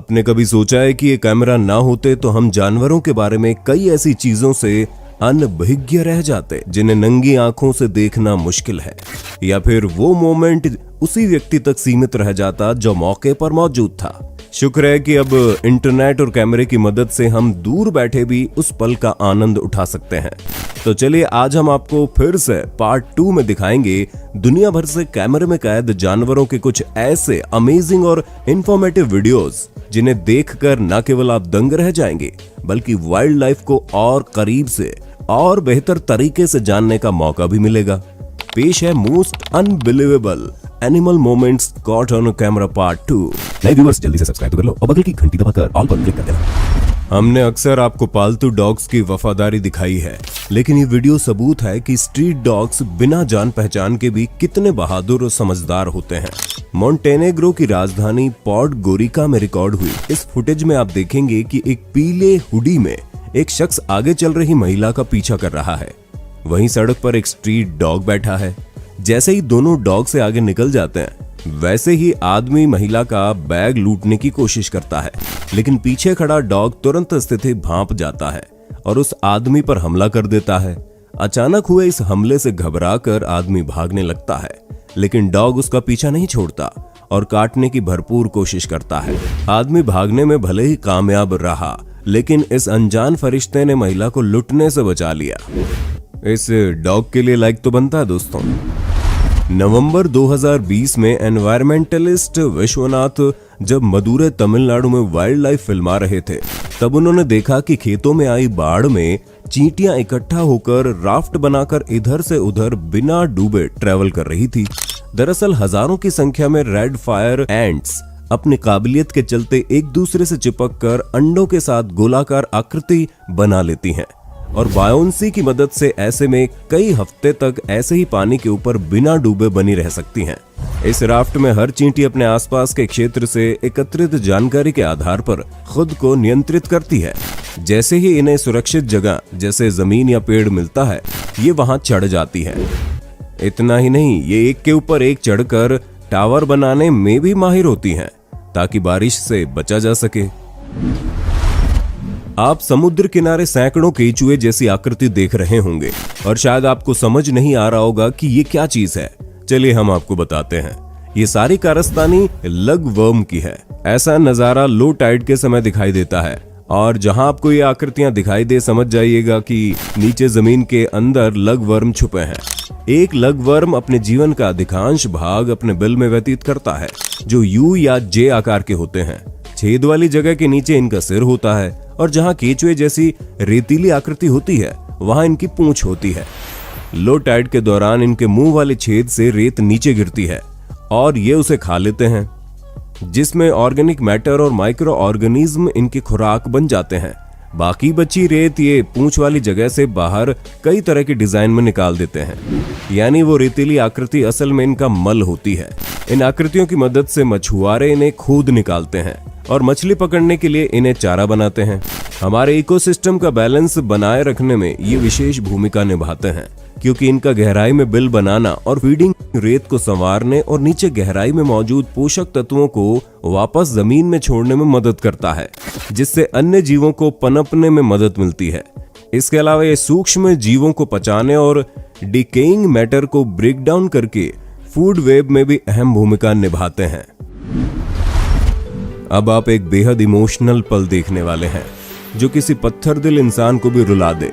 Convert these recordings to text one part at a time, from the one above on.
आपने कभी सोचा है कि ये कैमरा ना होते तो हम जानवरों के बारे में कई ऐसी चीजों से अनभिज्ञ रह जाते जिन्हें नंगी आंखों से देखना मुश्किल है, या फिर वो मोमेंट उसी व्यक्ति तक सीमित रह जाता जो मौके पर मौजूद था। शुक्र है कि अब इंटरनेट और कैमरे की मदद से हम दूर बैठे भी उस पल का आनंद उठा सकते हैं। तो चलिए आज हम आपको फिर से पार्ट 2 में दिखाएंगे दुनिया भर से कैमरे में कैद जानवरों के कुछ ऐसे अमेजिंग और इंफॉर्मेटिव वीडियोस जिन्हें देखकर न केवल आप दंग रह जाएंगे बल्कि वाइल्ड लाइफ को और करीब से और बेहतर तरीके से जानने का मौका भी मिलेगा। पेश है most unbelievable animal moments caught on camera part 2। नए व्यूअर्स जल्दी से सब्सक्राइब कर लो और बगल की घंटी दबाकर ऑल पर क्लिक कर देना। हमने अक्सर आपको पालतू डॉग्स की वफादारी दिखाई है, लेकिन ये वीडियो सबूत है कि स्ट्रीट डॉग्स बिना जान पहचान के भी कितने बहादुर और समझदार होते हैं। मोंटेनेग्रो की राजधानी पॉडगोरिका में रिकॉर्ड हुई इस फुटेज में आप देखेंगे कि एक पीले हुडी में एक शख्स आगे चल रही महिला का पीछा कर रहा है। वहीं सड़क पर एक स्ट्रीट डॉग बैठा है। जैसे ही दोनों डॉग से आगे निकल जाते हैं वैसे ही आदमी महिला का बैग लूटने की कोशिश करता है, लेकिन पीछे खड़ा डॉग तुरंत स्थिति भांप जाता है और उस आदमी पर हमला कर देता है। अचानक हुए इस हमले से घबराकर आदमी भागने लगता है, लेकिन डॉग उसका पीछा नहीं छोड़ता और काटने की भरपूर कोशिश करता है। आदमी भागने में भले ही कामयाब रहा, लेकिन इस अनजान फरिश्ते ने महिला को लुटने से बचा लिया। इस डॉग के लिए लाइक तो बनता है दोस्तों। नवंबर 2020 में एनवायरमेंटलिस्ट विश्वनाथ जब मदुरै तमिलनाडु में वाइल्ड लाइफ फिल्मा रहे थे, तब उन्होंने देखा कि खेतों में आई बाढ़ में चींटियां इकट्ठा होकर राफ्ट बनाकर इधर से उधर बिना डूबे ट्रेवल कर रही थी। दरअसल हजारों की संख्या में रेड फायर एंट्स अपनी काबिलियत के चलते एक दूसरे से चिपक कर अंडों के साथ गोलाकार आकृति बना लेती हैं और बायोन्सी की मदद से ऐसे में कई हफ्ते तक ऐसे ही पानी के ऊपर बिना डूबे बनी रह सकती हैं। इस राफ्ट में हर चींटी अपने आसपास के क्षेत्र से एकत्रित जानकारी के आधार पर खुद को नियंत्रित करती है। जैसे ही इन्हें सुरक्षित जगह जैसे जमीन या पेड़ मिलता है, ये वहां चढ़ जाती है। इतना ही नहीं, ये एक के ऊपर एक चढ़कर टावर बनाने में भी माहिर होती हैं ताकि बारिश से बचा जा सके। आप समुद्र किनारे सैकड़ों केचुए जैसी आकृति देख रहे होंगे और शायद आपको समझ नहीं आ रहा होगा कि ये क्या चीज है। चलिए हम आपको बताते हैं। ये सारी कारस्तानी लगवर्म की है। ऐसा नजारा लो टाइड के समय दिखाई देता है और जहां आपको ये आकृतियां दिखाई दे समझ जाइएगा कि नीचे जमीन के अंदर लगवर्म छुपे हैं। एक लगवर्म अपने जीवन का अधिकांश भाग अपने बिल में व्यतीत करता है, जो यू या जे आकार के होते हैं। छेद वाली जगह के नीचे इनका सिर होता है और जहां केचुए जैसी रेतीली आकृति होती है वहां इनकी पूंछ होती है। लो टाइड के दौरान इनके मुंह वाले छेद से रेत नीचे गिरती है और ये उसे खा लेते हैं, जिसमें ऑर्गेनिक मैटर और माइक्रो ऑर्गेनिज्म इनकी खुराक बन जाते हैं। बाकी बची रेत ये पूंछ वाली जगह से बाहर कई तरह के डिजाइन में निकाल देते हैं, यानी वो रेतीली आकृति असल में इनका मल होती है। इन आकृतियों की मदद से मछुआरे इन्हें खोद निकालते हैं और मछली पकड़ने के लिए इन्हें चारा बनाते हैं। हमारे इकोसिस्टम का बैलेंस बनाए रखने में ये विशेष भूमिका निभाते हैं, क्योंकि इनका गहराई में बिल बनाना और फीडिंग रेत को संवारने और नीचे गहराई में मौजूद पोषक तत्वों को वापस जमीन में छोड़ने में मदद करता है, जिससे अन्य जीवों को पनपने में मदद मिलती है। इसके अलावा ये सूक्ष्म जीवों को पचाने और डिकेइंग मैटर को ब्रेक डाउन करके फूड वेब में भी अहम भूमिका निभाते हैं। अब आप एक बेहद इमोशनल पल देखने वाले हैं जो किसी पत्थर दिल इंसान को भी रुला दे।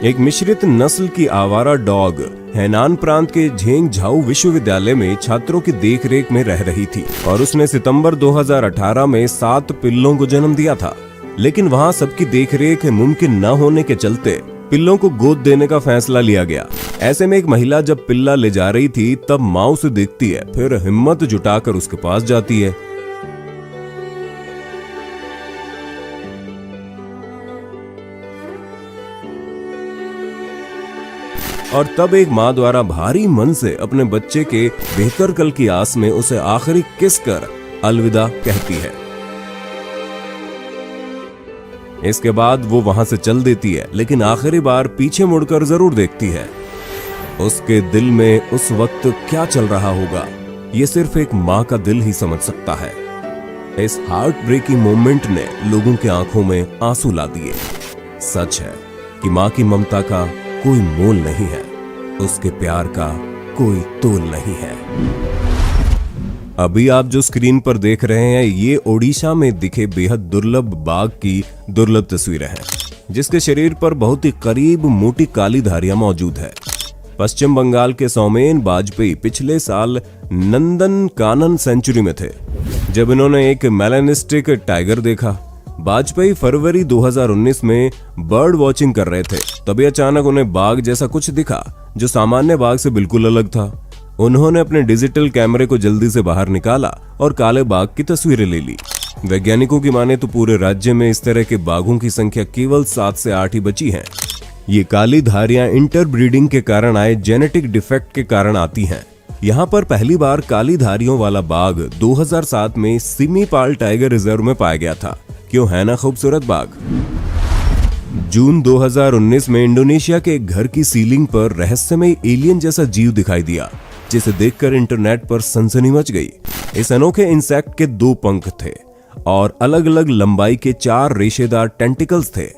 एक मिश्रित नस्ल की आवारा डॉग हैनान प्रांत के झेंगझाऊ विश्वविद्यालय में छात्रों की देखरेख में रह रही थी और उसने सितंबर 2018 में 7 पिल्लों को जन्म दिया था। लेकिन वहां सबकी देखरेख मुमकिन न होने के चलते पिल्लों को गोद देने का फैसला लिया गया। ऐसे में एक महिला जब पिल्ला ले जा रही थी तब माँ उसे देखती है, फिर हिम्मत जुटाकर उसके पास जाती है। और तब एक माँ द्वारा भारी मन से अपने बच्चे के बेहतर कल की आस में उसे आखिरी किस कर अलविदा कहती है। इसके बाद वो वहां से चल देती है, लेकिन आखिरी बार पीछे मुड़कर जरूर देखती है। उसके दिल में उस वक्त क्या चल रहा होगा, ये सिर्फ एक माँ का दिल ही समझ सकता है। इस हार्ट ब्रेकिंग मोमेंट ने लोगों की आंखों में आंसू ला दिए। सच है कि मां की ममता का कोई मोल नहीं है, उसके प्यार का कोई तोल नहीं है। अभी आप जो स्क्रीन पर देख रहे हैं ये ओडिशा में दिखे बेहद दुर्लभ बाघ की दुर्लभ तस्वीरें हैं, जिसके शरीर पर बहुत ही करीब मोटी काली धारियां मौजूद है। पश्चिम बंगाल के सौमेन बाजपेयी पिछले साल नंदन कानन सेंचुरी में थे जब इन्होंने एक मेलानिस्टिक टाइगर देखा। बाजपेयी फरवरी 2019 में बर्ड वॉचिंग कर रहे थे, तभी अचानक उन्हें बाघ जैसा कुछ दिखा जो सामान्य बाघ से बिल्कुल अलग था। उन्होंने अपने डिजिटल कैमरे को जल्दी से बाहर निकाला और काले बाघ की तस्वीरें ले ली। वैज्ञानिकों की माने तो पूरे राज्य में इस तरह के बाघों की संख्या केवल 7 से 8 ही बची है। ये काली धारियां इंटरब्रीडिंग के कारण आए जेनेटिक डिफेक्ट के कारण आती हैं। यहाँ पर पहली बार काली धारियों वाला बाघ 2007 में सिमीपाल टाइगर रिजर्व में पाया गया था। क्यों है ना खूबसूरत बाघ। जून 2019 में इंडोनेशिया के एक घर की सीलिंग पर रहस्यमय एलियन जैसा जीव दिखाई दिया, जिसे देखकर इंटरनेट पर सनसनी मच गई। इस अनोखे इंसेक्ट के 2 पंख थे और अलग अलग लंबाई के 4 रेशेदार टेंटिकल्स थे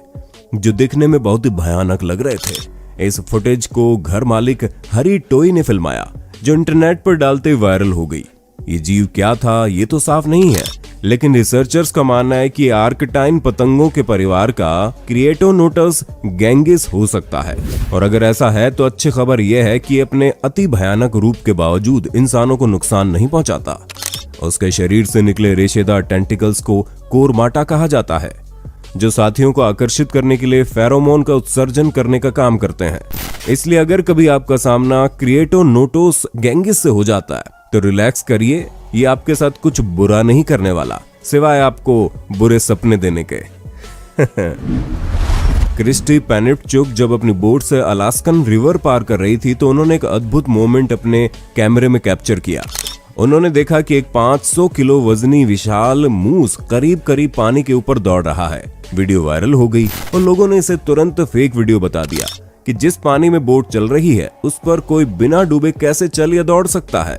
जो दिखने में बहुत ही भयानक लग रहे थे। इस फुटेज को घर मालिक हरी टोई ने फिल्माया, जो इंटरनेट पर डालते वायरल हो गई। ये जीव क्या था ये तो साफ नहीं है, लेकिन रिसर्चर्स का मानना है कि आर्कटाइन पतंगों के परिवार का क्रिएटोनोटस गैंगिस हो सकता है। और अगर ऐसा है तो अच्छी खबर यह है कि अपने अति भयानक रूप के बावजूद इंसानों को नुकसान नहीं पहुंचाता। उसके शरीर से निकले रेशेदार टेंटिकल्स को कोरमाटा कहा जाता है, जो साथियों को आकर्षित करने के लिए फेरोमोन का उत्सर्जन करने का काम करते हैं। इसलिए अगर कभी आपका सामना क्रिएटोनोटस गैंगिस से हो जाता है तो रिलैक्स करिए, ये आपके साथ कुछ बुरा नहीं करने वाला, सिवाय आपको बुरे सपने देने के। क्रिस्टी पेनिटचुक जब अपनी बोट से अलास्कन रिवर पार कर रही थी तो उन्होंने एक अद्भुत मोमेंट अपने कैमरे में कैप्चर किया। उन्होंने देखा कि एक 500 किलो वजनी विशाल मूस करीब करीब पानी के ऊपर दौड़ रहा है। वीडियो वायरल हो गई और लोगों ने इसे तुरंत फेक वीडियो बता दिया कि जिस पानी में बोट चल रही है उस पर कोई बिना डूबे कैसे चल या दौड़ सकता है।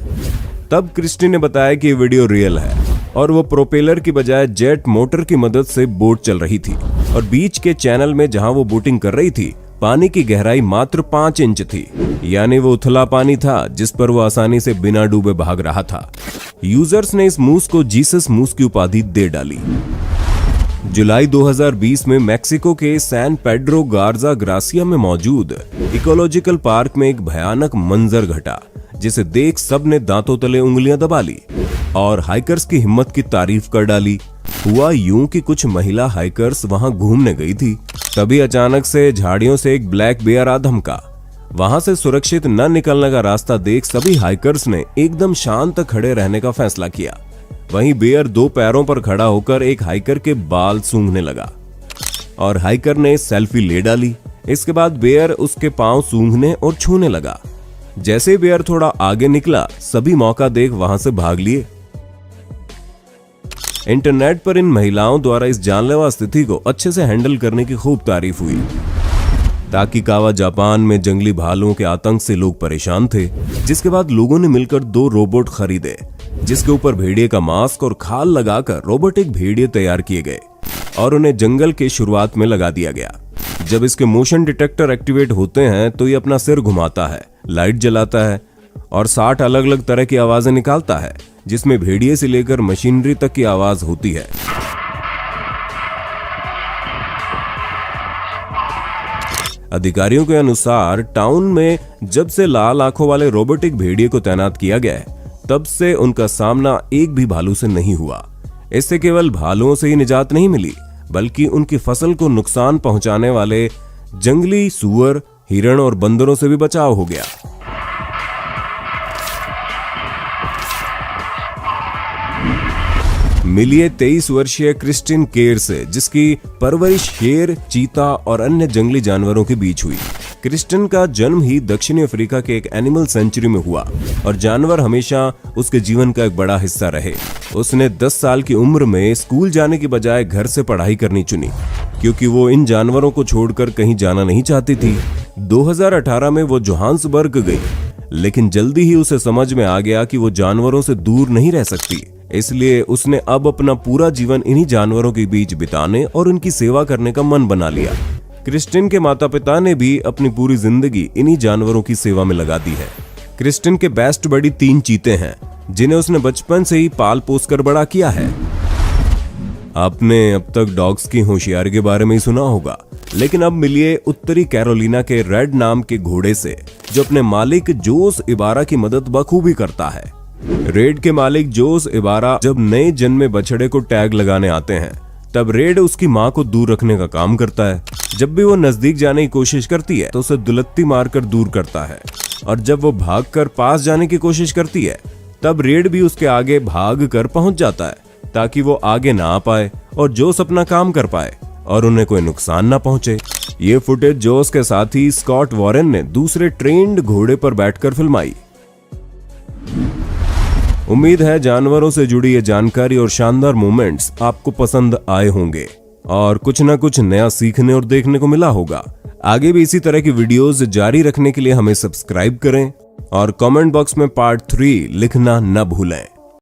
तब क्रिस्टी ने बताया कि वीडियो रियल है और वो प्रोपेलर की बजाय जेट मोटर की मदद से बोट चल रही थी और बीच के चैनल में जहां वो बोटिंग कर रही थी पानी की गहराई मात्र 5 इंच थी, यानी वो उथला पानी था जिस पर वो आसानी से बिना डूबे भाग रहा था। यूजर्स ने इस मूस को जीसस मूस की उपाधि दे डाली। जुलाई 2020 में मेक्सिको के सैन पेड्रो गार्जा ग्रासिया में मौजूद इकोलॉजिकल पार्क में एक भयानक मंजर घटा, जिसे देख सबने दांतों तले उंगलियां दबा ली और हाइकर्स की हिम्मत की तारीफ कर डाली। हुआ यूं कि कुछ महिला हाइकर्स वहां घूमने गई थी, तभी अचानक से झाड़ियों से एक ब्लैक बेयर आ धमका। वहां से सुरक्षित न निकलने का रास्ता देख सभी हाइकर्स ने एकदम शांत खड़े रहने का फैसला किया। वहीं बेयर 2 पैरों पर खड़ा होकर एक हाइकर के बाल सूंघने लगा और हाइकर ने सेल्फी ले डाली। इसके बाद बेयर उसके पांव सूंघने और छूने लगा। जैसे ही बेयर थोड़ा आगे निकला सभी मौका देख वहां से भाग लिए। इंटरनेट पर इन महिलाओं द्वारा इस जानलेवा स्थिति को अच्छे से हैंडल करने की खूब तारीफ हुई। ताकिकावा जापान में जंगली भालुओं के आतंक से लोग परेशान थे, जिसके बाद लोगों ने मिलकर 2 रोबोट खरीदे, जिसके ऊपर भेड़िए का मास्क और खाल लगाकर रोबोटिक भेड़िए तैयार किए गए और उन्हें जंगल के शुरुआत में लगा दिया गया। जब इसके मोशन डिटेक्टर एक्टिवेट होते हैं तो ये अपना सिर घुमाता है, लाइट जलाता है और 60 अलग अलग तरह की आवाजें निकालता है, जिसमें भेड़िए से लेकर मशीनरी तक की आवाज होती है। अधिकारियों के अनुसार टाउन में जब से लाल आंखों वाले रोबोटिक भेड़िए को तैनात किया गया है, तब से उनका सामना एक भी भालू से नहीं हुआ। इससे केवल भालुओं से ही निजात नहीं मिली, बल्कि उनकी फसल को नुकसान पहुंचाने वाले जंगली सूअर, हिरण और बंदरों से भी बचाव हो गया। मिलिए 23 वर्षीय क्रिस्टिन केर से, जिसकी परवरिश शेर, चीता और अन्य जंगली जानवरों के बीच हुई। क्रिस्टिन का जन्म ही दक्षिणी अफ्रीका के एक एनिमल सेंचुरी में हुआ और जानवर हमेशा उसके जीवन का एक बड़ा हिस्सा रहे। उसने 10 साल की उम्र में स्कूल जाने की बजाय घर से पढ़ाई करनी चुनी, क्योंकि वो इन जानवरों को छोड़कर कहीं जाना नहीं चाहती थी। 2018 में वो जोहान्सबर्ग गई, लेकिन जल्दी ही उसे समझ में आ गया कि वो जानवरों से दूर नहीं रह सकती, इसलिए उसने अब अपना पूरा जीवन इन्हीं जानवरों के बीच बिताने और उनकी सेवा करने का मन बना लिया। क्रिस्टिन के माता पिता ने भी अपनी पूरी जिंदगी इन्हीं जानवरों की सेवा में लगा दी है। क्रिस्टिन के बेस्ट बडी 3 चीते हैं जिन्हें उसने बचपन से ही पाल पोस कर बड़ा किया है। आपने अब तक डॉग्स की होशियारी के बारे में ही सुना होगा, लेकिन अब मिलिए उत्तरी कैरोलिना के रेड नाम के घोड़े से, जो अपने मालिक जोस इबारा की मदद बखूबी करता है। रेड के मालिक जोस इबारा जब नए जन्मे बछड़े को टैग लगाने आते हैं, तब रेड उसकी मां को दूर रखने का काम करता है। जब भी वो नजदीक जाने की कोशिश करती है तो उसे दुलत्ती मारकर दूर करता है, और जब वो भागकर पास जाने की कोशिश करती है तब रेड भी उसके आगे भाग कर पहुंच जाता है, ताकि वो आगे ना आ पाए और जोस अपना काम कर पाए और उन्हें कोई नुकसान ना पहुंचे। ये फुटेज जोस के साथ ही स्कॉट वॉरेन ने दूसरे ट्रेंड घोड़े पर बैठकर फिल्माई। उम्मीद है जानवरों से जुड़ी ये जानकारी और शानदार मोमेंट्स आपको पसंद आए होंगे और कुछ ना कुछ नया सीखने और देखने को मिला होगा। आगे भी इसी तरह की वीडियोस जारी रखने के लिए हमें सब्सक्राइब करें और कमेंट बॉक्स में पार्ट 3 लिखना न भूलें।